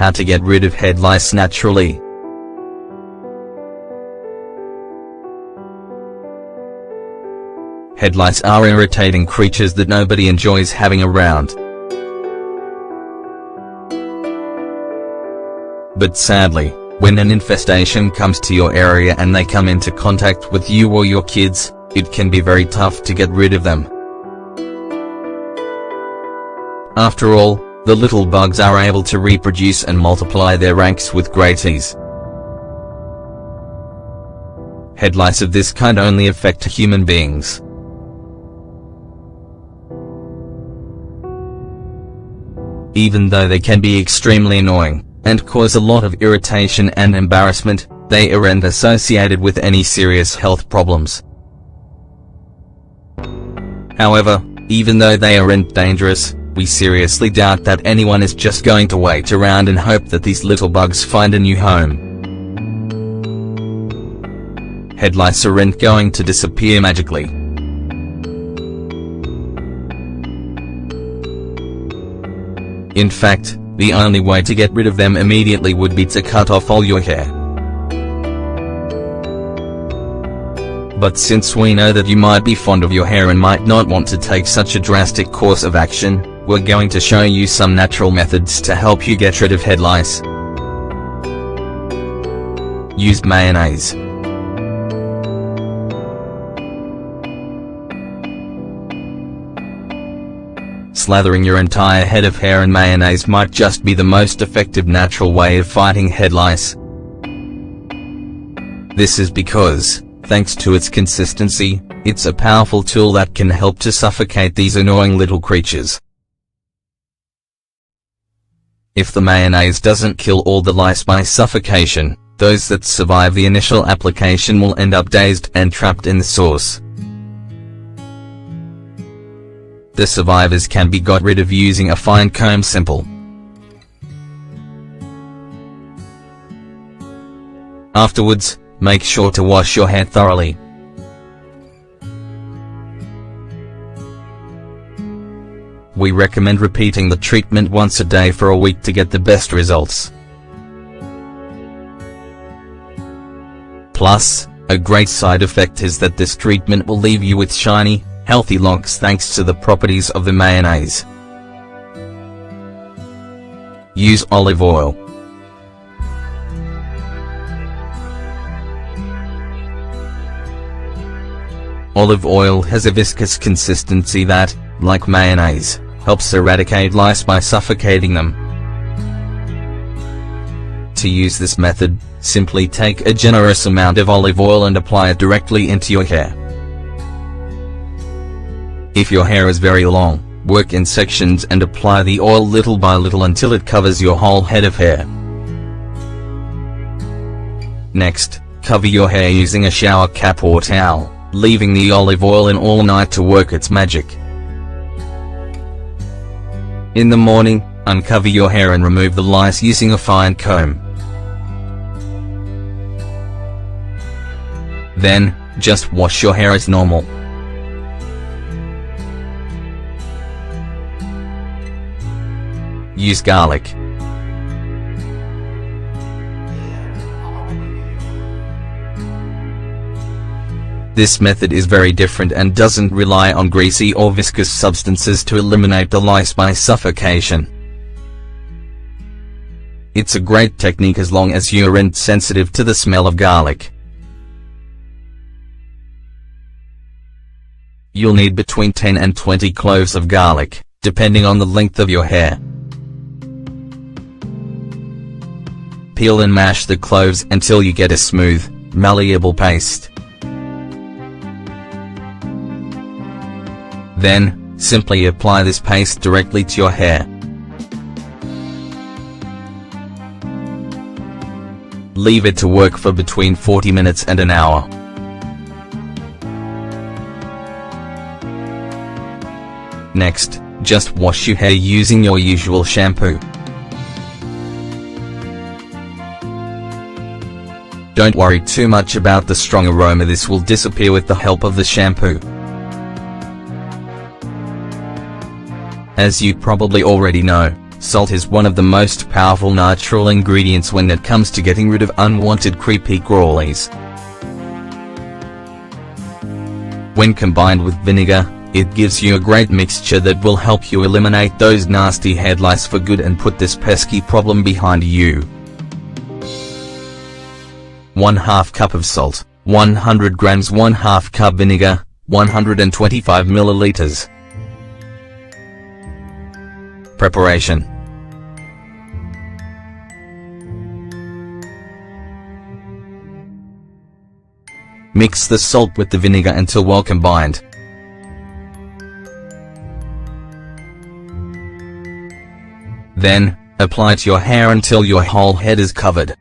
How to get rid of head lice naturally. Head lice are irritating creatures that nobody enjoys having around. But sadly, when an infestation comes to your area and they come into contact with you or your kids, it can be very tough to get rid of them. After all, the little bugs are able to reproduce and multiply their ranks with great ease. Head lice of this kind only affect human beings. Even though they can be extremely annoying, and cause a lot of irritation and embarrassment, they aren't associated with any serious health problems. However, even though they aren't dangerous, we seriously doubt that anyone is just going to wait around and hope that these little bugs find a new home. Head lice aren't going to disappear magically. In fact, the only way to get rid of them immediately would be to cut off all your hair. But since we know that you might be fond of your hair and might not want to take such a drastic course of action, we're going to show you some natural methods to help you get rid of head lice. Use mayonnaise. Slathering your entire head of hair in mayonnaise might just be the most effective natural way of fighting head lice. This is because, thanks to its consistency, it's a powerful tool that can help to suffocate these annoying little creatures. If the mayonnaise doesn't kill all the lice by suffocation, those that survive the initial application will end up dazed and trapped in the sauce. The survivors can be got rid of using a fine comb. Simple. Afterwards, make sure to wash your hair thoroughly. We recommend repeating the treatment once a day for a week to get the best results. Plus, a great side effect is that this treatment will leave you with shiny, healthy locks thanks to the properties of the mayonnaise. Use olive oil. Olive oil has a viscous consistency that, like mayonnaise, helps eradicate lice by suffocating them. To use this method, simply take a generous amount of olive oil and apply it directly into your hair. If your hair is very long, work in sections and apply the oil little by little until it covers your whole head of hair. Next, cover your hair using a shower cap or towel, leaving the olive oil in all night to work its magic. In the morning, uncover your hair and remove the lice using a fine comb. Then, just wash your hair as normal. Use garlic. This method is very different and doesn't rely on greasy or viscous substances to eliminate the lice by suffocation. It's a great technique as long as you aren't sensitive to the smell of garlic. You'll need between 10 and 20 cloves of garlic, depending on the length of your hair. Peel and mash the cloves until you get a smooth, malleable paste. Then, simply apply this paste directly to your hair. Leave it to work for between 40 minutes and an hour. Next, just wash your hair using your usual shampoo. Don't worry too much about the strong aroma, this will disappear with the help of the shampoo. As you probably already know, Salt is one of the most powerful natural ingredients when it comes to getting rid of unwanted creepy crawlies. When combined with vinegar, it gives you a great mixture that will help you eliminate those nasty head lice for good and put this pesky problem behind you. 1/2 cup of salt, 100 grams 1/2 cup vinegar, 125 milliliters. Preparation. Mix the salt with the vinegar until well combined. Then, apply to your hair until your whole head is covered.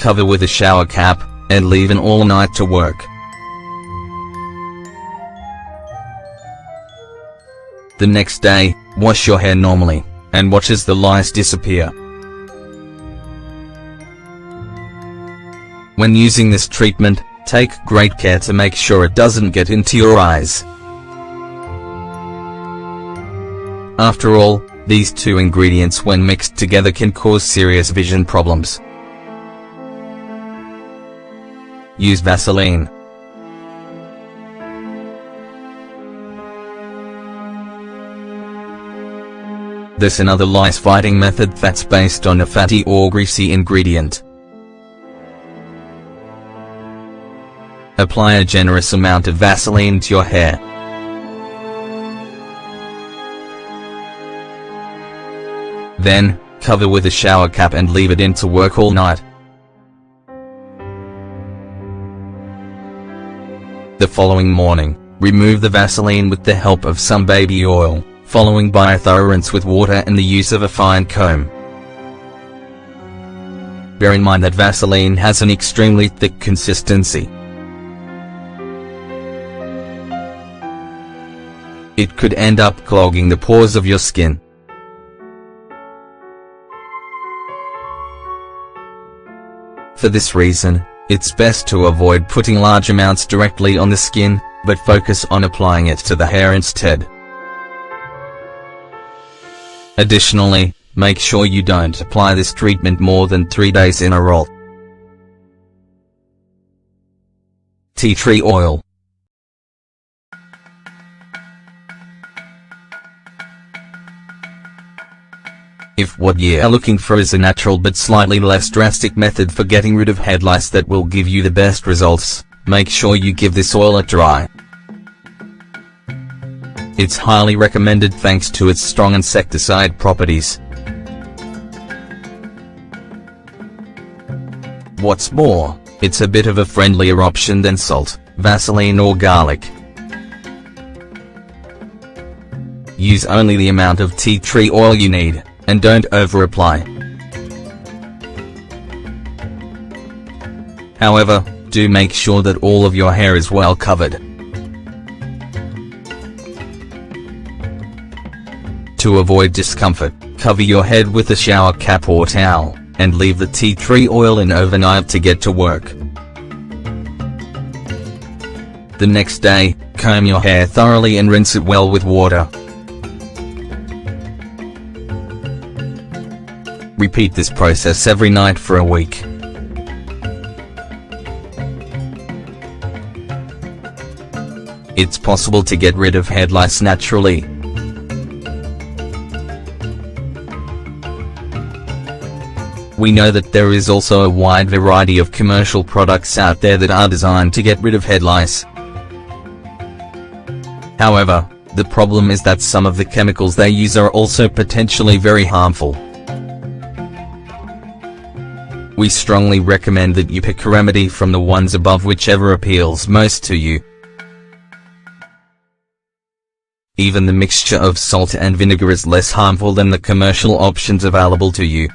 Cover with a shower cap, and leave it all night to work. The next day, wash your hair normally, and watch as the lice disappear. When using this treatment, take great care to make sure it doesn't get into your eyes. After all, these two ingredients when mixed together can cause serious vision problems. Use Vaseline. This another lice-fighting method that's based on a fatty or greasy ingredient. Apply a generous amount of Vaseline to your hair. Then, cover with a shower cap and leave it in to work all night. The following morning, remove the Vaseline with the help of some baby oil, following by a thorough rinse with water and the use of a fine comb. Bear in mind that Vaseline has an extremely thick consistency. It could end up clogging the pores of your skin. For this reason, it's best to avoid putting large amounts directly on the skin, but focus on applying it to the hair instead. Additionally, make sure you don't apply this treatment more than 3 days in a row. Tea tree oil. If what you're looking for is a natural but slightly less drastic method for getting rid of head lice that will give you the best results, make sure you give this oil a try. It's highly recommended thanks to its strong insecticide properties. What's more, it's a bit of a friendlier option than salt, Vaseline or garlic. Use only the amount of tea tree oil you need, and don't over-apply. However, do make sure that all of your hair is well covered. To avoid discomfort, cover your head with a shower cap or towel, and leave the tea tree oil in overnight to get to work. The next day, comb your hair thoroughly and rinse it well with water. Repeat this process every night for a week. It's possible to get rid of head lice naturally. We know that there is also a wide variety of commercial products out there that are designed to get rid of head lice. However, the problem is that some of the chemicals they use are also potentially very harmful. We strongly recommend that you pick a remedy from the ones above, whichever appeals most to you. Even the mixture of salt and vinegar is less harmful than the commercial options available to you.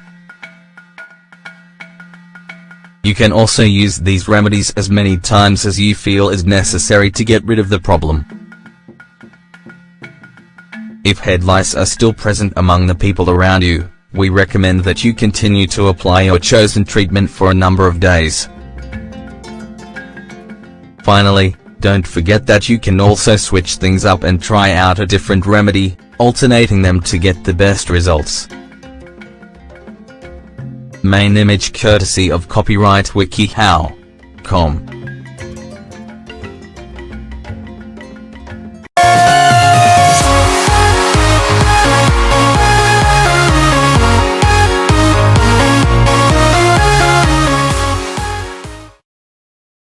You can also use these remedies as many times as you feel is necessary to get rid of the problem. If head lice are still present among the people around you, we recommend that you continue to apply your chosen treatment for a number of days. Finally, Don't forget that you can also switch things up and try out a different remedy, alternating them to get the best results. Main image courtesy of copyright WikiHow.com.